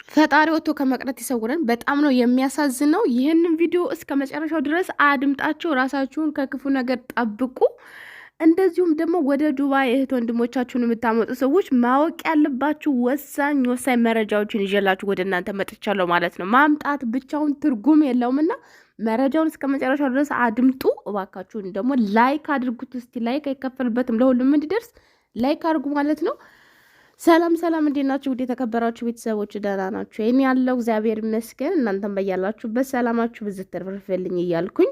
ፈጣሪ ወጥቶ ከመቅረት ይሰውረን። በጣም ነው የሚያሳዝነው። ይህንን ቪዲዮ እስከ መጨረሻው ድረስ አድምጣችሁ ራሳችሁን ከክፉ ነገር ጠብቁ። እንደዚሁም ደግሞ ወደ ዱባይ እህት ወንድሞቻችሁን የምታመጡ ሰዎች ማወቅ ያለባችሁ ወሳኝ መረጃዎችን ይዤላችሁ ወደ እናንተ መጥቻለሁ ማለት ነው። ማምጣት ብቻውን ትርጉም የለውምና መረጃውን እስከ መጨረሻው ድረስ አድምጡ እባካችሁን። ደግሞ ላይክ አድርጉት። እስቲ ላይክ አይከፈልበትም፣ ለሁሉም እንዲደርስ ላይክ አድርጉ ማለት ነው። ሰላም ሰላም፣ እንዴት ናችሁ? ውድ የተከበራችሁ ቤተሰቦች ደህና ናችሁ? እኔ ያለው እግዚአብሔር ይመስገን። እናንተም በያላችሁበት ሰላማችሁ ብዝት ትርፍርፍልኝ እያልኩኝ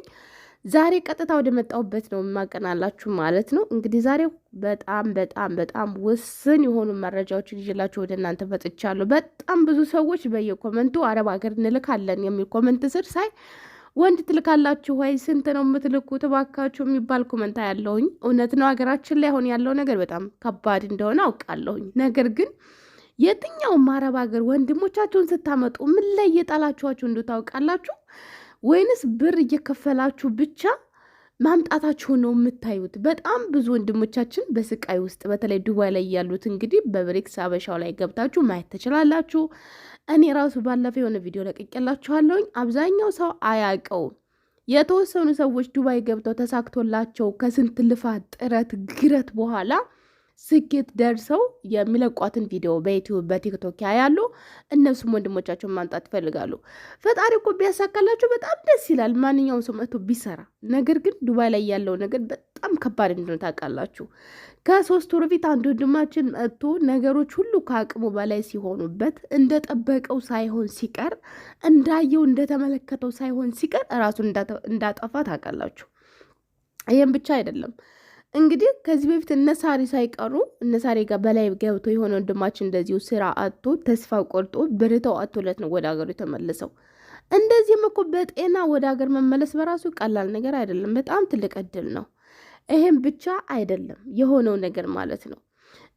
ዛሬ ቀጥታ ወደ መጣሁበት ነው የማቀናላችሁ ማለት ነው። እንግዲህ ዛሬ በጣም ውስን የሆኑ መረጃዎችን ይዤላችሁ ወደ እናንተ መጥቻለሁ። በጣም ብዙ ሰዎች በየኮመንቱ አረብ ሀገር እንልካለን የሚል ኮመንት ስር ሳይ ወንድ ትልካላችሁ ወይ? ስንት ነው የምትልኩት? እባካችሁ የሚባል ኮመንታ ያለውኝ እውነት ነው። ሀገራችን ላይ አሁን ያለው ነገር በጣም ከባድ እንደሆነ አውቃለሁኝ። ነገር ግን የትኛውም አረብ ሀገር ወንድሞቻችሁን ስታመጡ ምን ላይ እየጣላችኋችሁ እንዱ ታውቃላችሁ? ወይንስ ብር እየከፈላችሁ ብቻ ማምጣታችሁን ነው የምታዩት? በጣም ብዙ ወንድሞቻችን በስቃይ ውስጥ በተለይ ዱባይ ላይ ያሉት እንግዲህ በብሬክስ አበሻው ላይ ገብታችሁ ማየት ትችላላችሁ። እኔ ራሱ ባለፈው የሆነ ቪዲዮ ለቅቄላችኋለሁኝ። አብዛኛው ሰው አያውቀውም። የተወሰኑ ሰዎች ዱባይ ገብተው ተሳክቶላቸው ከስንት ልፋት ጥረት ግረት በኋላ ስኬት ደርሰው የሚለቋትን ቪዲዮ በዩቲዩብ በቲክቶክ ያያሉ። እነሱም ወንድሞቻቸውን ማምጣት ይፈልጋሉ። ፈጣሪ እኮ ቢያሳካላቸው በጣም ደስ ይላል፣ ማንኛውም ሰው መጥቶ ቢሰራ። ነገር ግን ዱባይ ላይ ያለው ነገር በጣም ከባድ እንደሆነ ታውቃላችሁ። ከ3 ወር በፊት አንድ ወንድማችን መጥቶ ነገሮች ሁሉ ከአቅሙ በላይ ሲሆኑበት እንደጠበቀው ሳይሆን ሲቀር፣ እንዳየው እንደተመለከተው ሳይሆን ሲቀር ራሱን እንዳጠፋ ታውቃላችሁ። ይህም ብቻ አይደለም እንግዲህ ከዚህ በፊት እነሳሪ ሳይቀሩ እነሳሪ ጋር በላይ ገብቶ የሆነ ወንድማችን እንደዚሁ ስራ አጥቶ ተስፋ ቆርጦ ብርተው አጥቶለት ነው ወደ ሀገሩ የተመለሰው። እንደዚህም እኮ በጤና ወደ ሀገር መመለስ በራሱ ቀላል ነገር አይደለም፣ በጣም ትልቅ እድል ነው። ይሄም ብቻ አይደለም የሆነው ነገር ማለት ነው።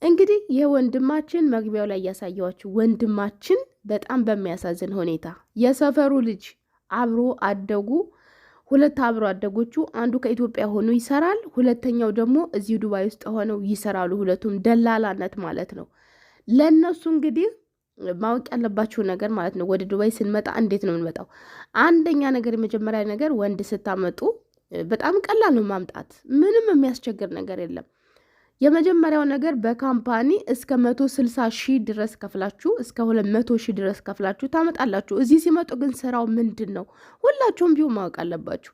እንግዲህ የወንድማችን መግቢያው ላይ ያሳየዋችሁ ወንድማችን በጣም በሚያሳዝን ሁኔታ የሰፈሩ ልጅ አብሮ አደጉ ሁለት አብሮ አደጎቹ፣ አንዱ ከኢትዮጵያ ሆኖ ይሰራል፣ ሁለተኛው ደግሞ እዚሁ ዱባይ ውስጥ ሆነው ይሰራሉ። ሁለቱም ደላላነት ማለት ነው። ለእነሱ እንግዲህ ማወቅ ያለባችሁ ነገር ማለት ነው፣ ወደ ዱባይ ስንመጣ እንዴት ነው የምንመጣው? አንደኛ ነገር የመጀመሪያ ነገር ወንድ ስታመጡ በጣም ቀላል ነው ማምጣት፣ ምንም የሚያስቸግር ነገር የለም። የመጀመሪያው ነገር በካምፓኒ እስከ 160 ሺህ ድረስ ከፍላችሁ እስከ 200 ሺህ ድረስ ከፍላችሁ ታመጣላችሁ። እዚህ ሲመጡ ግን ስራው ምንድን ነው? ሁላችሁም ቢሆን ማወቅ አለባችሁ።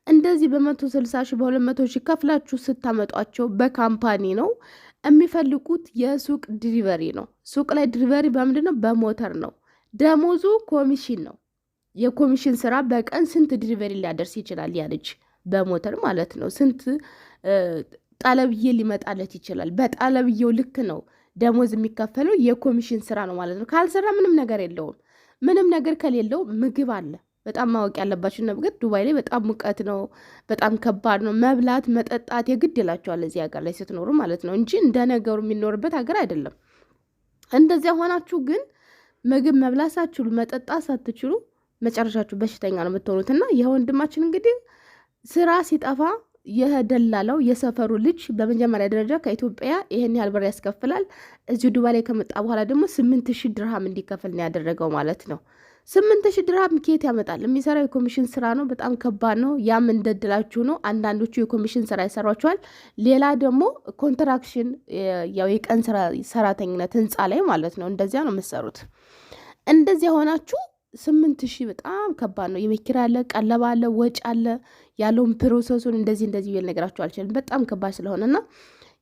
እንደዚህ በ160 ሺህ በ200 ሺህ ከፍላችሁ ስታመጧቸው በካምፓኒ ነው የሚፈልጉት። የሱቅ ዲሊቨሪ ነው። ሱቅ ላይ ዲሊቨሪ በምንድን ነው? በሞተር ነው። ደሞዙ ኮሚሽን ነው። የኮሚሽን ስራ በቀን ስንት ዲሊቨሪ ሊያደርስ ይችላል? ያለች በሞተር ማለት ነው። ስንት ጣለብዬ ሊመጣለት ይችላል? በጣለብዬው ልክ ነው ደሞዝ የሚከፈለው። የኮሚሽን ስራ ነው ማለት ነው። ካልሰራ ምንም ነገር የለውም። ምንም ነገር ከሌለው ምግብ አለ። በጣም ማወቅ ያለባችሁ ነገር ዱባይ ላይ በጣም ሙቀት ነው፣ በጣም ከባድ ነው። መብላት መጠጣት የግድ ይላችኋል እዚህ ሀገር ላይ ስትኖሩ ማለት ነው እንጂ እንደ ነገሩ የሚኖርበት ሀገር አይደለም። እንደዚያ ሆናችሁ ግን ምግብ መብላት ሳትችሉ መጠጣት ሳትችሉ መጨረሻችሁ በሽተኛ ነው የምትሆኑት። እና ይህ ወንድማችን እንግዲህ ስራ ሲጠፋ የደላላው የሰፈሩ ልጅ በመጀመሪያ ደረጃ ከኢትዮጵያ ይሄን ያህል ብር ያስከፍላል። እዚሁ ዱባይ ላይ ከመጣ በኋላ ደግሞ 8000 ድርሃም እንዲከፍል ነው ያደረገው ማለት ነው። 8000 ድርሃም ኬት ያመጣል? የሚሰራው የኮሚሽን ስራ ነው። በጣም ከባድ ነው። ያም እንደድላችሁ ነው። አንዳንዶቹ የኮሚሽን ስራ ይሰሯቸዋል። ሌላ ደግሞ ኮንትራክሽን፣ ያው የቀን ሰራተኝነት ህንፃ ላይ ማለት ነው። እንደዚያ ነው የምትሰሩት። እንደዚያ ሆናችሁ 8000 በጣም ከባድ ነው። የቤት ኪራይ አለ፣ ቀለብ አለ፣ ወጪ አለ። ያለውን ፕሮሰሱን እንደዚህ ቢል ነገራችሁ አልችልም። በጣም ከባድ ስለሆነና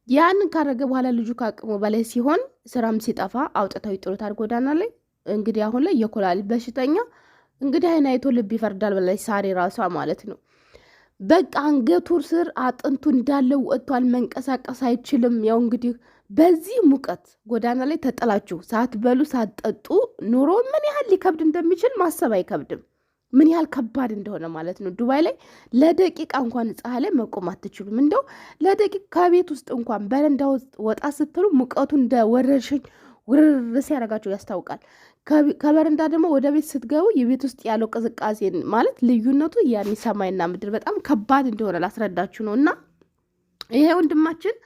ያንን ካረገ በኋላ ልጁ ካቅሙ በላይ ሲሆን ስራም ሲጠፋ አውጥተው ይጥሩታል ጎዳና ላይ። እንግዲህ አሁን ላይ የኮላሊት በሽተኛ እንግዲህ አይን አይቶ ልብ ይፈርዳል በላይ ሳሪ ራሷ ማለት ነው። በቃ አንገቱ ስር አጥንቱ እንዳለ ወጥቷል። መንቀሳቀስ አይችልም። ያው እንግዲህ በዚህ ሙቀት ጎዳና ላይ ተጠላችሁ ሳትበሉ ሳትጠጡ ኑሮ ምን ያህል ሊከብድ እንደሚችል ማሰብ አይከብድም። ምን ያህል ከባድ እንደሆነ ማለት ነው። ዱባይ ላይ ለደቂቃ እንኳን ፀሐይ ላይ መቆም አትችሉም። እንደው ለደቂቃ ከቤት ውስጥ እንኳን በረንዳ ውስጥ ወጣ ስትሉ ሙቀቱ እንደ ወረርሽኝ ውርርስ ያደርጋችሁ ያስታውቃል። ከበረንዳ ደግሞ ወደ ቤት ስትገቡ የቤት ውስጥ ያለው ቅዝቃዜ ማለት ልዩነቱ ያኔ ሰማይና ምድር በጣም ከባድ እንደሆነ ላስረዳችሁ ነው። እና ይሄ ወንድማችን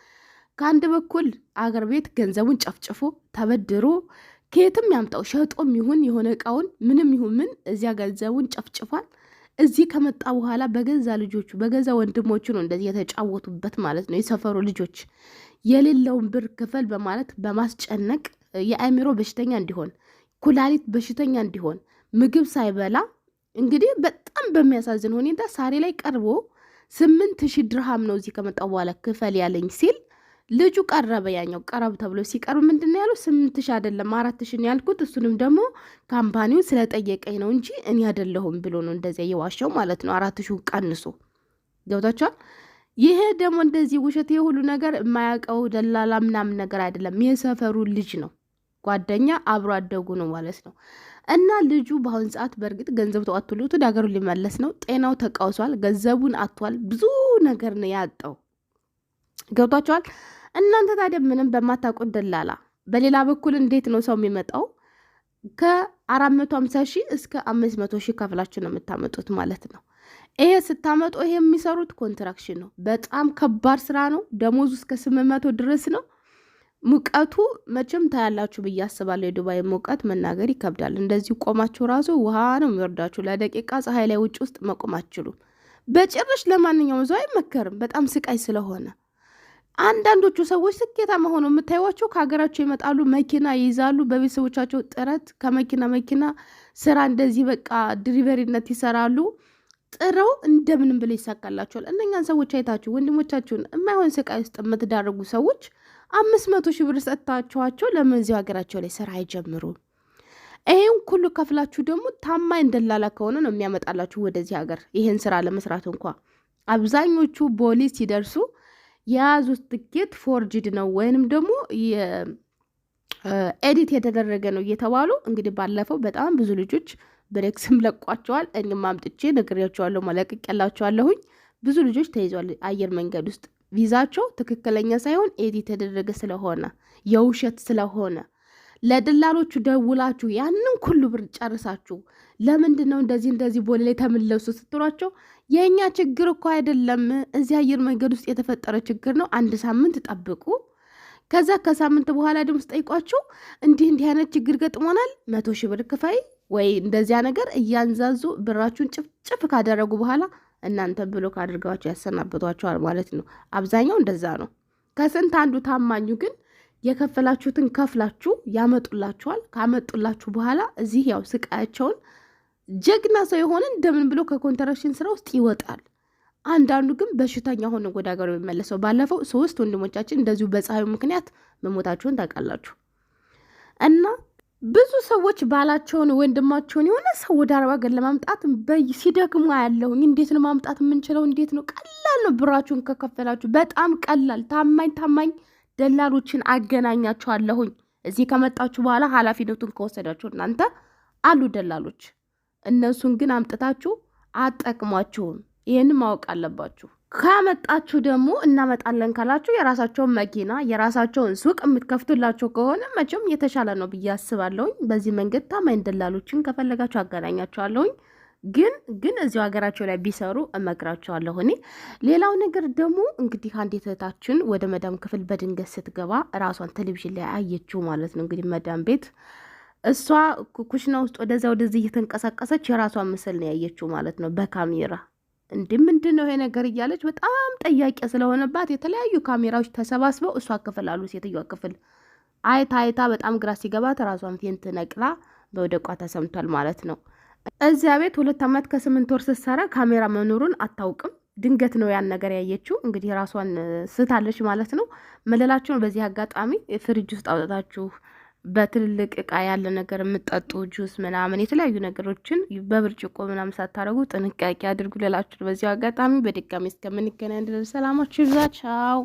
ከአንድ በኩል አገር ቤት ገንዘቡን ጨፍጭፎ ተበድሮ ከየትም ያምጣው ሸጦም ይሁን የሆነ እቃውን ምንም ይሁን ምን እዚያ ገንዘቡን ጨፍጭፏል። እዚህ ከመጣ በኋላ በገዛ ልጆቹ በገዛ ወንድሞቹ ነው እንደዚህ የተጫወቱበት ማለት ነው። የሰፈሩ ልጆች የሌለውን ብር ክፈል በማለት በማስጨነቅ የአእምሮ በሽተኛ እንዲሆን፣ ኩላሊት በሽተኛ እንዲሆን፣ ምግብ ሳይበላ እንግዲህ በጣም በሚያሳዝን ሁኔታ ሳሬ ላይ ቀርቦ 8,000 ድርሃም ነው እዚህ ከመጣው በኋላ ክፈል ያለኝ ሲል ልጁ ቀረበ። ያኛው ቀረብ ተብሎ ሲቀርብ ምንድን ያለው 8,000 አይደለም 4,000 ያልኩት እሱንም ደግሞ ካምፓኒውን ስለጠየቀኝ ነው እንጂ እኔ አይደለሁም ብሎ ነው እንደዚያ የዋሸው ማለት ነው። 4,000 ቀንሶ ገብታችኋል። ይሄ ደግሞ እንደዚህ ውሸት የሁሉ ነገር የማያውቀው ደላላ ምናምን ነገር አይደለም። የሰፈሩ ልጅ ነው፣ ጓደኛ አብሮ አደጉ ነው ማለት ነው። እና ልጁ በአሁን ሰዓት በእርግጥ ገንዘብ ተዋጥቶለት ወደ ሀገሩ ሊመለስ ነው። ጤናው ተቃውሷል፣ ገንዘቡን አጥቷል፣ ብዙ ነገር ነው ያጣው። ገብቷቸዋል። እናንተ ታዲያ ምንም በማታውቁት ደላላ በሌላ በኩል እንዴት ነው ሰው የሚመጣው? ከ450 ሺህ እስከ 500 ሺህ ከፍላችሁ ነው የምታመጡት ማለት ነው። ይሄ ስታመጡ ይሄ የሚሰሩት ኮንትራክሽን ነው። በጣም ከባድ ስራ ነው። ደሞዙ እስከ 800 ድረስ ነው። ሙቀቱ መቼም ታያላችሁ ብዬ አስባለሁ። የዱባይ ሙቀት መናገር ይከብዳል። እንደዚህ ቆማችሁ ራሱ ውሃ ነው የሚወርዳችሁ። ለደቂቃ ፀሐይ ላይ ውጭ ውስጥ መቆም አትችሉም በጭራሽ። ለማንኛውም ሰው አይመከርም፣ በጣም ስቃይ ስለሆነ። አንዳንዶቹ ሰዎች ስኬታማ ሆነው የምታዩዋቸው ከሀገራቸው ይመጣሉ፣ መኪና ይይዛሉ፣ በቤተሰቦቻቸው ጥረት ከመኪና መኪና ስራ እንደዚህ በቃ ድሪቨሪነት ይሰራሉ። ጥረው እንደምንም ብለው ይሳካላቸዋል። እነኛን ሰዎች አይታችሁ ወንድሞቻችሁን የማይሆን ስቃይ ውስጥ የምትዳረጉ ሰዎች 500 ሺህ ብር ሰጥታችኋቸው ለምን እዚሁ ሀገራቸው ላይ ስራ አይጀምሩም? ይሄን ሁሉ ከፍላችሁ ደግሞ ታማኝ ደላላ ከሆነ ነው የሚያመጣላችሁ ወደዚህ ሀገር ይሄን ስራ ለመስራት። እንኳ አብዛኞቹ ፖሊስ ሲደርሱ የያዙት ትኬት ፎርጅድ ነው ወይንም ደግሞ ኤዲት የተደረገ ነው እየተባሉ እንግዲህ ባለፈው በጣም ብዙ ልጆች ብሬክስም ለቋቸዋል። እኔም አምጥቼ ነግሬያቸዋለሁ፣ ማለቅቄላቸዋለሁኝ። ብዙ ልጆች ተይዟል አየር መንገድ ውስጥ ቪዛቸው ትክክለኛ ሳይሆን ኤዲት የተደረገ ስለሆነ የውሸት ስለሆነ ለደላሎቹ ደውላችሁ ያንን ሁሉ ብር ጨርሳችሁ ለምንድን ነው እንደዚህ ቦሌ ላይ ተመለሱ ስትሏቸው የእኛ ችግር እኮ አይደለም፣ እዚህ አየር መንገድ ውስጥ የተፈጠረ ችግር ነው፣ 1 ሳምንት ጠብቁ፣ ከዛ ከሳምንት በኋላ ደግሞ ስጠይቋችሁ እንዲህ አይነት ችግር ገጥሞናል 100 ሺህ ብር ክፈይ ወይ እንደዚያ ነገር እያንዛዙ ብራችሁን ጭፍጭፍ ካደረጉ በኋላ እናንተ ብሎክ አድርገዋቸው ያሰናብቷቸዋል ማለት ነው። አብዛኛው እንደዛ ነው። ከስንት አንዱ ታማኙ ግን የከፈላችሁትን ከፍላችሁ ያመጡላችኋል። ካመጡላችሁ በኋላ እዚህ ያው ስቃያቸውን ጀግና ሰው የሆነ እንደምን ብሎ ከኮንትራክሽን ስራ ውስጥ ይወጣል። አንዳንዱ ግን በሽተኛ ሆነ ወደ ሀገሩ የሚመለሰው። ባለፈው 3 ወንድሞቻችን እንደዚሁ በፀሐዩ ምክንያት መሞታቸውን ታውቃላችሁ። እና ብዙ ሰዎች ባላቸውን ወንድማቸውን የሆነ ሰው ወደ አረብ ሀገር ለማምጣት ሲደግሙ ያለሁኝ። እንዴት ነው ማምጣት የምንችለው? እንዴት ነው? ቀላል ነው። ብራችሁን ከከፈላችሁ በጣም ቀላል። ታማኝ ደላሎችን አገናኛችኋለሁኝ። እዚህ ከመጣችሁ በኋላ ኃላፊነቱን ከወሰዳችሁ እናንተ አሉ ደላሎች። እነሱን ግን አምጥታችሁ አጠቅሟችሁም። ይህን ማወቅ አለባችሁ። ካመጣችሁ ደግሞ እናመጣለን ካላችሁ የራሳቸውን መኪና የራሳቸውን ሱቅ የምትከፍቱላቸው ከሆነ መቼም የተሻለ ነው ብዬ አስባለሁኝ። በዚህ መንገድ ታማኝ ደላሎችን ከፈለጋችሁ አገናኛችኋለሁኝ። ግን እዚሁ ሀገራቸው ላይ ቢሰሩ እመክራቸዋለሁ እኔ። ሌላው ነገር ደግሞ እንግዲህ አንዲት እህታችን ወደ መዳም ክፍል በድንገት ስትገባ ራሷን ቴሌቪዥን ላይ አየችው ማለት ነው። እንግዲህ መዳም ቤት እሷ ኩሽና ውስጥ ወደዚህ እየተንቀሳቀሰች የራሷን ምስል ነው ያየችው ማለት ነው በካሜራ። እንዲህ ምንድን ነው ይሄ ነገር እያለች በጣም ጠያቂ ስለሆነባት የተለያዩ ካሜራዎች ተሰባስበው እሷ ክፍል አሉ ሴትዮዋ ክፍል አይታ በጣም ግራ ሲገባት ራሷን ፌንት ነቅላ በወደቋ ተሰምቷል ማለት ነው። እዚያ ቤት 2 ዓመት ከ8 ወር ስትሰራ ካሜራ መኖሩን አታውቅም። ድንገት ነው ያን ነገር ያየችው። እንግዲህ ራሷን ስታለች ማለት ነው። መለላችሁን በዚህ አጋጣሚ ፍሪጅ ውስጥ አውጣታችሁ በትልልቅ እቃ ያለ ነገር የምጠጡ ጁስ ምናምን የተለያዩ ነገሮችን በብርጭቆ ምናምን ሳታረጉ ጥንቃቄ አድርጉ ልላችሁ በዚህ አጋጣሚ በድጋሚ እስከምንገናኝ ድረስ ሰላማችሁ ይብዛ። ቻው።